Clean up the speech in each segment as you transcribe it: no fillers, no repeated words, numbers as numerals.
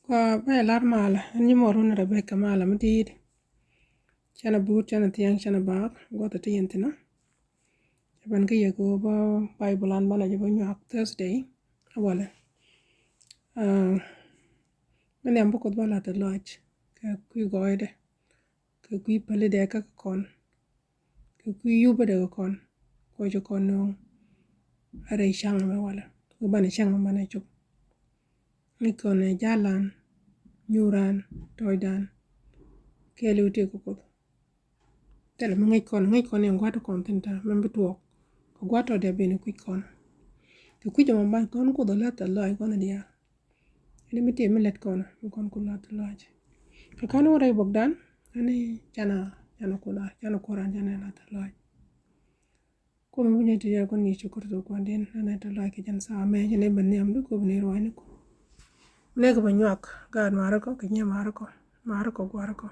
Kwa bai lar mala ni morun Rebecca mala mudid chana but chana tiang chana bag gota tiyentina ban ke yego ba Bible an bana jabo nyak Thursday awala mene ambo kod bala ta lodge ka kui goide ka kui pale de ka kon ka kui yuba de kon ko jo kon no are shang me wala ko bana shang bana chop ni kon jalan nyuran toydan kele uti ko ko tele ngai kon en gwato kon tenta membe tuo ko gwato de bene kui kon to kui jama ban kon ko la ta la kon dia ni mite melet kon ko la ta la ka kan wora bogdan ani chana koran chana la ta la ko mo nyati ya kon ni chukurto ko den ana ta la ke jan sa me ne ben ne am du ko ne ro ni ko ne ko banyak gad mara ko ke nya mara ko gwara ko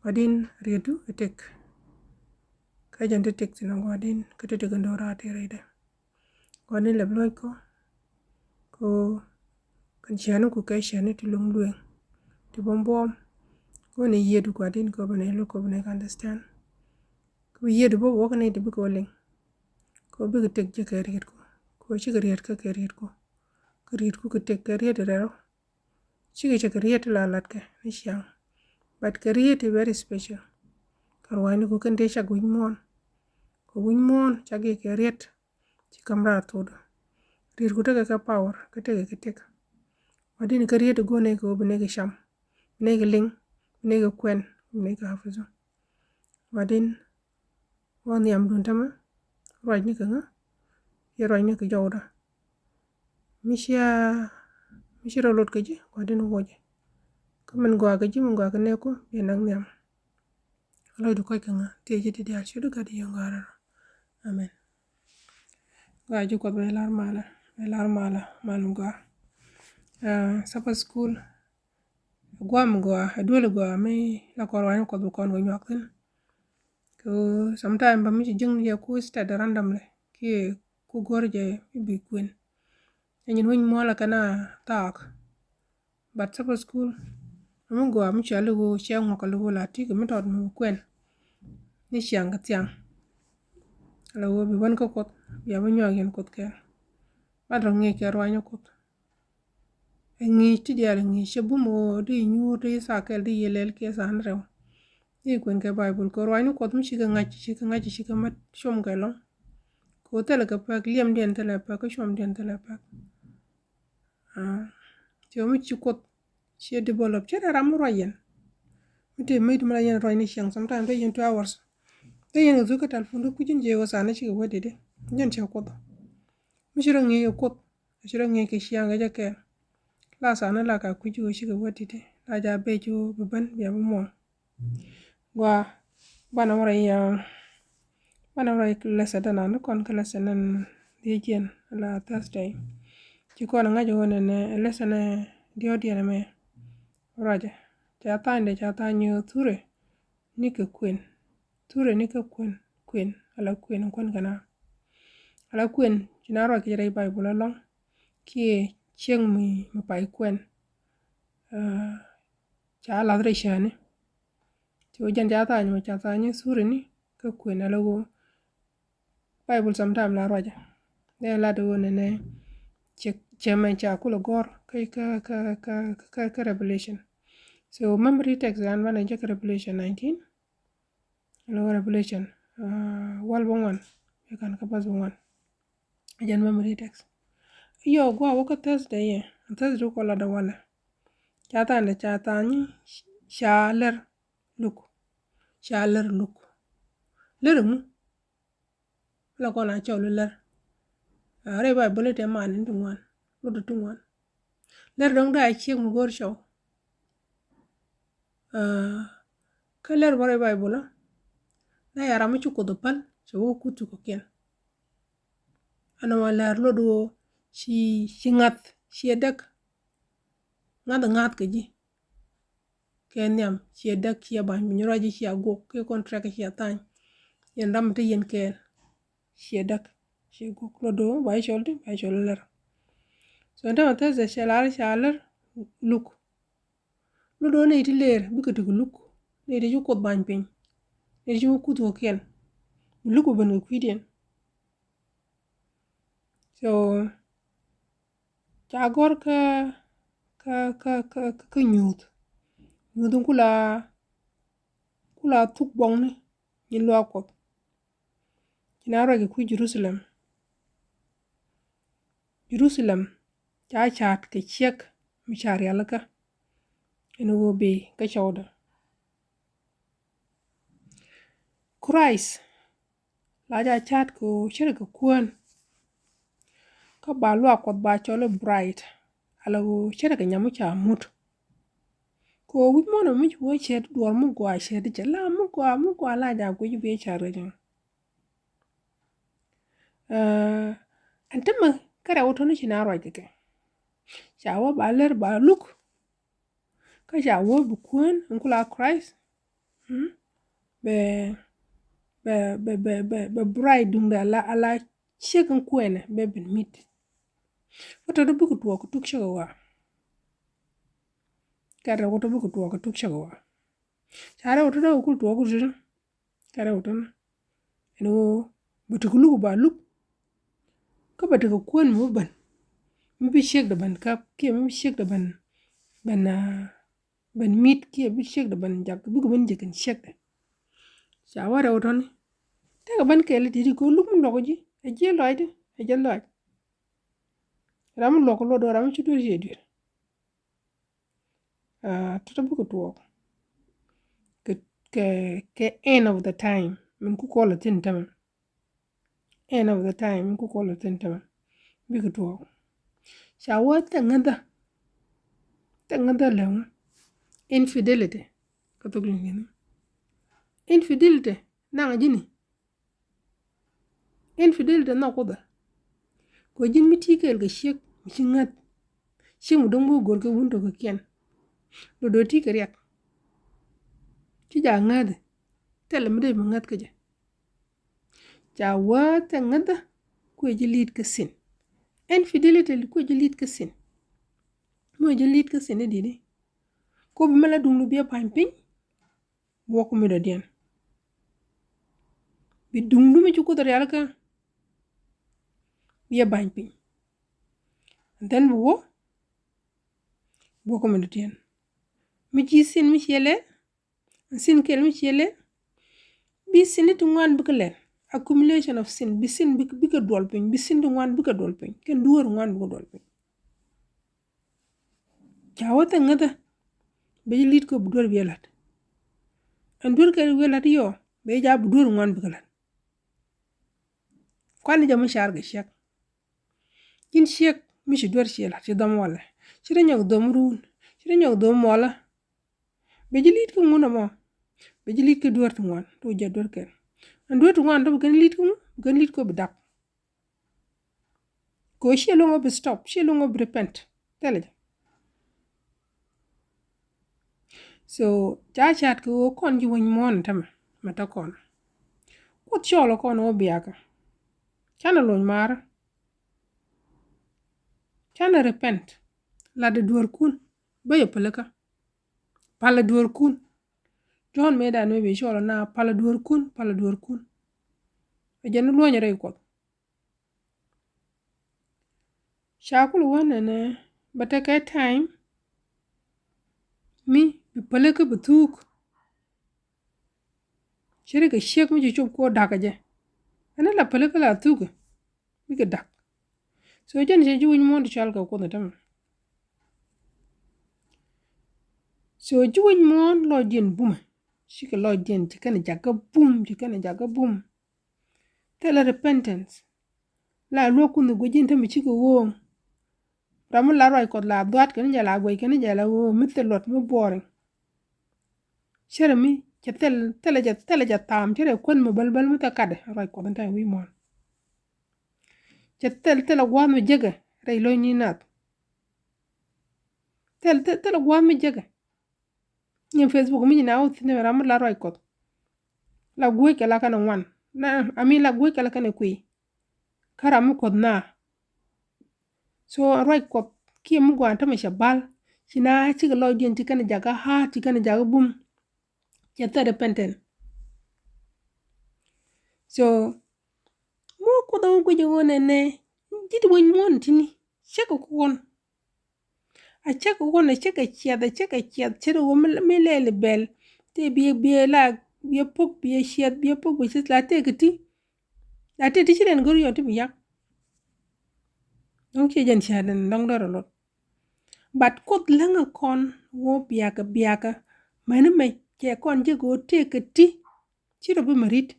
wadin redu etek ka jan tek tina wadin ka te ga ndora te rede wadin le bloy ko kan chanu ku kai chanu ti long lueng ti bombom ko ne yedu wadin ko bane lo ko bane understand ko yedu bo wo ne ti ko leng ko bi tek je ka riet ko chi ga riet ka riet ko tek ka riet rero chi ga riet la lat ka ni shang but ka riet very special karwani ko kan te sha guimon ko guimon chage ka riet chi kamra todo riet ko ta ka power ka te ka tek wadin ka riet go ne ko bane ga sham ne ga ling ne ga kwen ne ga hafuzo wadin wani am dun tama roj ni ka nga ye roj ni ka jawda mishira lot ka ji wadin woje kaman gwa ka ji mun gwa ka ne ko be nang nyam lo du ko ka nga te ji ti dia shudu ka di yongara amen gwa ju ko be lar mala malum gwa sapa school gwa mgwa adole gwa me la korwani ko kon go nyakten ko sometime ba mi jing ya ku sta da randomly ki ku gorje bi kwen enyin win mola kana tak but sapa school mun gwa mi chalu go chang ko lu la ti ko mi tot mu kwen ni chang ka tiang la wo bi ban ko kot ya ba nyo yen kot ke ba ro nge ke ro nyo kot ngi ti dia ngi shebu mo di nyu ri sa ke di yelel ke san rew ni kwen ke Bible ko ro nyo kot mi shi ka mat shom ke long ko tele ka pak liem den tele pak ko shom den tele pak ti mi chi kot she develop che ram ro yen mite mai dum la yen ro ni shang sometimes they yen 2 hours they yen zu ka telefon ku jin je wa sana chi wa dede yen che kot mi shi ngi kot shi ngi ke shang ga ke la sana la ka ku ju shi ga wa dede la ja be ju ban ya mo wa bana wara lesa dana no kon ka lesa nan dijen la Thursday ci kon nga jo ne lesa ne dio dia me raja ja ta nyu ture ni ka kwen ala kwen kon kana ala kwen jina ro ki rai Bible long ki cheng mi pai kwen cha la dre shane to jan ja ta nyu sure ni ka kwen ala go Bible sometime la roja ne la do ne chemen cha kula gor ka revelation so memory text an bana je revelation 19 lo revelation wal bonwan ya kan ka bas bonwan jan memory text yo gwa waka Thursday ko la da wala cha ta ni shaler luk lermu la ko na chaw ler are ba bulete man ndungwan ludu tungwan ler dong da chi mu gor chaw ka ler bare Bible na yara mu ko do pal so ku tu ko ken ana wala lodo shi ngat shi dak ngat ke ji kenyam shi dak shi ba mi roji shi ago ke contract shi atan yen dam te yen ke shi dak shi go lodo ba sholti ba sholler so nda ta ze shalar luk lo do ne ti ler bi ka tu luk ne ti ko ban pin ne ti ku to ken luk ban ga kwiden so cha gor ka nyut nyudun kula tuk bong ni lo ko kina ro ku Jerusalem cha chat ke chek mi char yalaka eno go be ka chawda Christ la ja chat ko chere ka kuon ka ba lo ko ba chole bright ala go chere ka nyamu cha mut ko wi mono mi wo chet dor mu go a chet je la mu go la ja go be chare je antama kare woto ni china ro ke chawo ba ler ba luk ka chawo bu kuon nkula Christ be bride dung da ala chekan kuene be bin mit woto do bu ko ko tuk shawa kare woto bu ko ko tuk shawa chare woto do ko to ko jira kare woto no butukulu ba luk ka bata ka kuon mu ban mi bi shek da ban kap ke mi shek da ban mit ke bi shek da ban jak bu ban jekin shek da shawara woto ni ta ka ban ke le di ko luk mu logo ji e je loide e je loid ram lo ko lo do ram ci do je dir to bu ko to ke end of the time min ku ko la tin tamam end of the time min ku ko la tin tamam bi ko to shawa ta ngada lawo infidelity ka to glin infidelity na jini infidelity na ko da ko jin mi tikel ga shek mi ngat shi mu don go gor ka wundo ka ken do ti ka yak ti ja ngade tel mi de mi ngat ka je ja wa ta ngada ko ji lit ka sin infidelity ko ji lit ka sin mo ji lit ka sin di ko bi mala dung lu bi pampin bo ko mi do den bi dung lu mi ci ko dar yalla ka bi pampin then bo ko mi do den mi ci sin mi chele sin kel mi chele bi sinit ngwan bu kele accumulation of sin bi sin bi ka dolpin bi sin ngwan bu ka dolpin ken duwar ngwan bu ka dolpin jawata ngata be lit ko bu dor belat an dur ka welat yo be ja bu dor ngwan bu kala kwani jama shar ga shek kin shek mi shi dor shela ci dam wala ci nyog dom ruun ci nyog dom wala be lit ko nguna mo be lit ko dor ngwan to ja dor ken an dor ngwan do gan lit ko bu dak ko shelo ngo be stop shelo ngo be repent tele so cha chat ko kon ji won mon tam mata kon ko cholo kon o biaka chana lon mar chana repent la de duor kun ba yo pelaka pala duor kun John me da no be cholo na pala duor kun e jenu lo nyere ko shakul wona ne bata kai time mi bi pelaka butuk chere ka shek mi chop ko daka je ana la pelaka la tuga mi ka dak so jen je ju won mon chal ka ko da tam so ju won mon lo din buma shika lo din tikana jaga bum tela repentance la lo kun go jin tam chika wo ram la roi ko la dot kan ja la goi kan ja la wo mi te lot mi boring chere mi ja tele ja tam chere kon mo balbal mu ta kade roi ko tan wi mon ja tele gwa mi jega rei lo ni nat tele gwa mi jega ni Facebook mi na o tine ram la roi ko la gwe ke la kana wan na ami la gwe ke la kana kui kara mu ko na so roi ko ki mu gwa ta me shabal china chi ga lo dien ti kan jaga ha ti kan jaga bum ya ta de penten so mo ko do ko je wona ne jiti won mon tini cheka kon a cheka kon a cheka chiat chero wo me lele bel te bie la bie pok bie chiat bie pok bie chiat la te kiti la te ti chiren gor yo ti biyak donc che jen chaden dong do lot bat kot langa kon wo biaka mane me che kon je go te kiti chiro be marit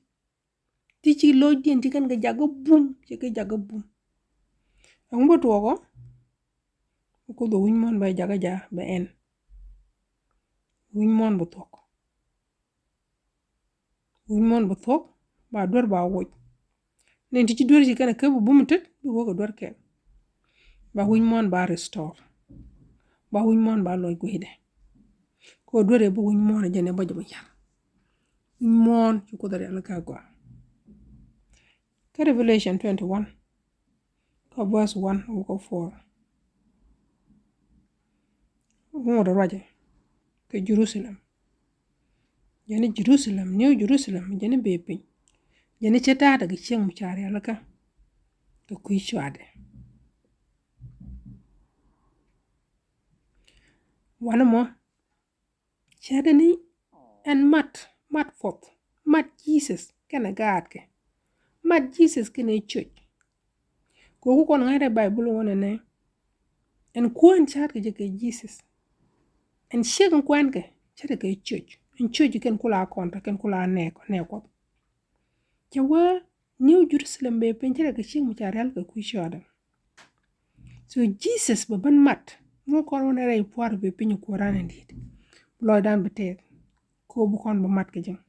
ti chi lo dien ti kan ga jago bum che ga jago bum ang bot wogo ko do win mon bay jaga ja be en win mon bo tok win mon bo tok ba dor ba woj nen ti ci dor ci kana ke bu bum tet bu wogo dor ke ba win mon ba restore ba win mon ba loy guide ko dore bu win mon jene ba jaba yar win mon ci ko dare alaka go ka Revelation 21 ka verse 1 ko 4 mo do raje ke Jerusalem jene Jerusalem new Jerusalem jene bepin jene cheta daga ceng mu chare alaka ka kuy chwade wana mo chade ni en mat fot mat Jesus kana gaad ke mat Jesus kene church ko kon ngare Bible wona ne en kuan chat ke Jesus en shegen kuan ke chade ke church en church ken kula konta ken kula ne ko jawa new Jerusalem be penjere ke ceng mu chare alaka kuy chwade so Jesus baban mat mo kon wona ray poar be pinyu Quran ndit loy dan betet ko bu kon ba mat ke jeng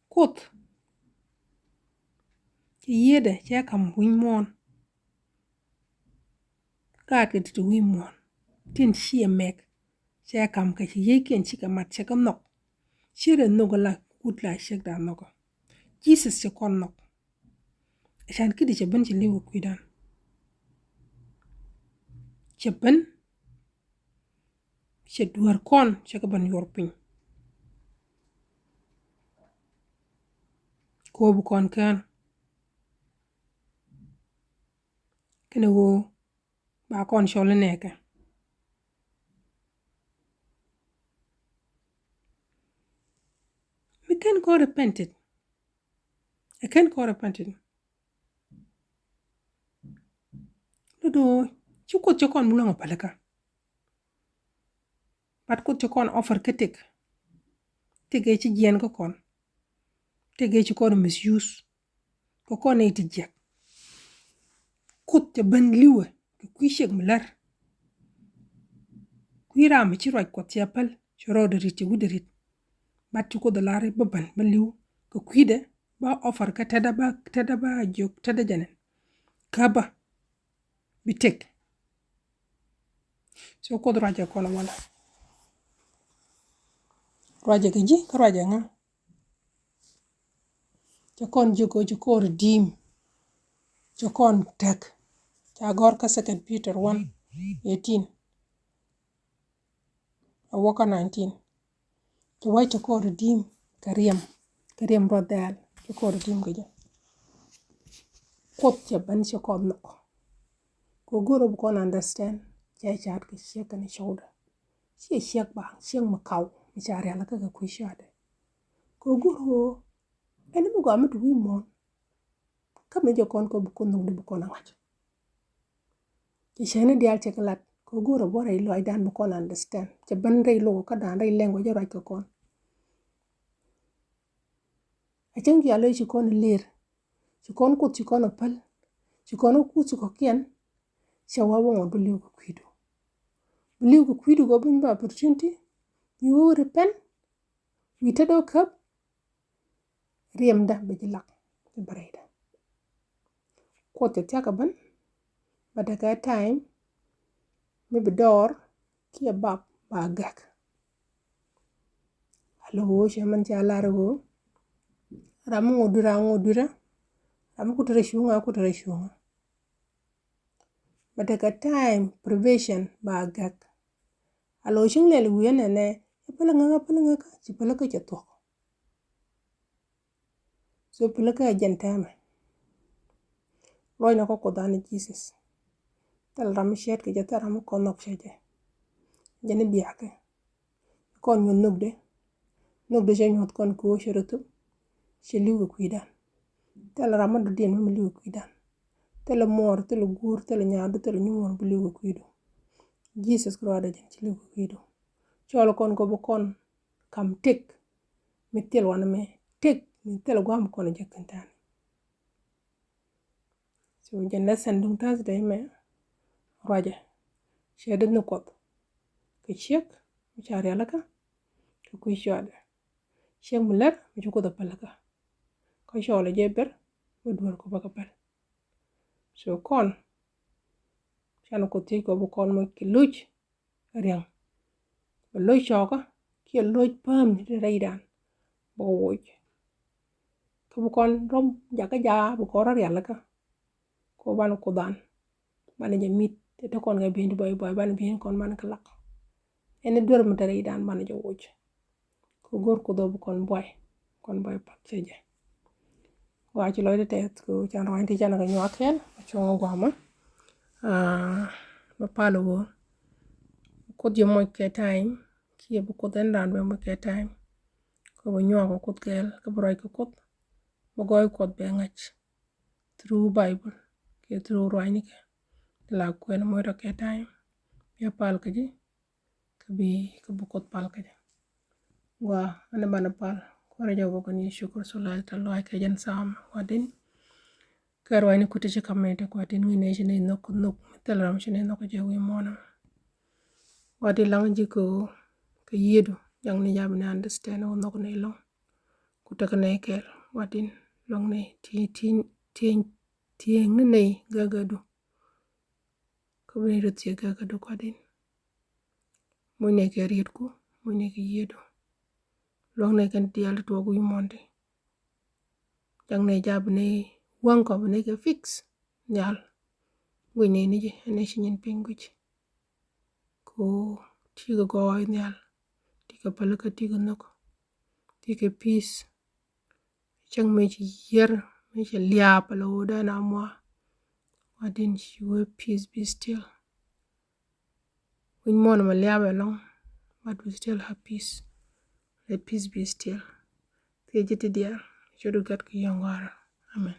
kot yede che kam win mon ka ke ti win mon tin shi mek che kam ka ye ken chi ka mat che kam nok shire no la kut la shek da no Jesus che kon nok shan kidi che ban chi liwo kuidan che ban che duar kon che ka ban yor pin ko bu kon kan kene wo ba kon shole neke we can go repented I can go repented do chuko chokon mulanga palaka pat ko chokon offer ketek tege ci jien ko kon tege ci kon misuse ko kon e ti jek kut te ban liwe ku shek mlar ku ram ci roj ko ci apal ci roderi ci wuderit bat ko de lare baban ba liw ko kuide ba offer ka tada ba jok tada janen kaba bitek so ko raja kono wala raja ke ji ka raja nga ci kon jiko ci ko redeem ci kon tek ca gor ka 2 Peter 1:18 a waka 19 ci way ci ko redeem kariem rodal ci ko redeem ko ja kot ci ban ci kon no ko goro bu kon understand ci chat ke shek ni shoulder ci shek ba shek ma kaw mi chare ala ka ku shade ko goro ene mo ga mutu wi mon kam ne je kon ko bu kon no bu kon ngaj ci shene dial ci klat ko goro bo ray loy dan bu kon understand ci ban ray lo ka dan ray lengo je raj ko kon a cengi alo ci kon lir ci kon ko ci kon pal ci kon ku ci ko kien ci wawo mo bu liw ko kwidu go bin ba opportunity you will repent we tado kap riem da be jilak be breda ko te tiaka ban badaka time me be door ki bab ba gak alo ho shaman ci ala rago ramu ngodura ramu kutere shunga Bataka time prevention ba gak. Alo shing le luye ne pelanga ka ci pelaka ci tok. So pelaka jentame. Loy na ko dani Jesus. Tal ram shet ke jata ram ko nok sheje. Jeni biake. Kon nyon nubde. Nubde je nyot kon ko sheretu. Sheliwu kuidan. Tal ram do dien mi liwu kuidan. Tal mor, tal gur, tal nyaadu, tal nyumor bu liwu kuidu. Jesus Christ da jen ci liwu kuidu. Cholo kon ko bu kon kam tek. Mitel wana me tek. Mitel gwam kono jekantani. So jenda sandung tas day me roja. Shedet no kot. Ke chek mi chari alaka. Ke kui shode. Shek muler mi chuko da palaka. Ko shole jeber wedwar ko baka pal. So kon chano ko ti ko bu kon mo ki luch riang. Ba luch choka ki luch pam ni reidan. Bo woj. Ko bu kon rom jaka ja bu ko rar alaka. Ko ban ko dan. Bana je mit te kon ga bindu boy bana bin kon man ka lak. Ene dwar mu tare idan bana je woj. Ko gor ko do bu kon boy pak seje. Wa ci loy de tet ko chan rointi chan ga nywa ken chongo gwama. Ba palo wo. Ko je mo ke time ki bu ko den dan be mo ke time. Ko bu nywa ko kot kel ko broy ko kot. Bo goy kot be ngach. Through Bible. Ke through roini ke. La ko en mo ke time. Ya pal ka ji. Kabi ko bu kot pal ka ji. Wa ane bana pal. Ko reja wo ko ni shukur sulai ta loy ke jen sam wadin. Kar wani kuti ci kamete ko wadin ngi ne jine nok telam jine nok je wi mona. Wadi lang jiko ke yedo yang ni jab ne understand o nok ne long. Kutaka ne kel wadin long ne ti ne gagadu. Ko ni ruti gagadu wadin. Mo ne ke ritku, mo ne ke yedo. Long ne kan tial to wi monde. Yang ne jab ne wang ko ne ke fix nyal. Wi ne ni je ne shin pinguji. Ko tiga goy nyal. Tiga palaka tiga nok. Tiga peace. Chang me chi yer me chi liap la oda na mwa. Wadin shiwe peace be still. Win mon ma liap long. But we still have peace. Let peace be still. Tejiti dia. Should get ki yongwara. Amen.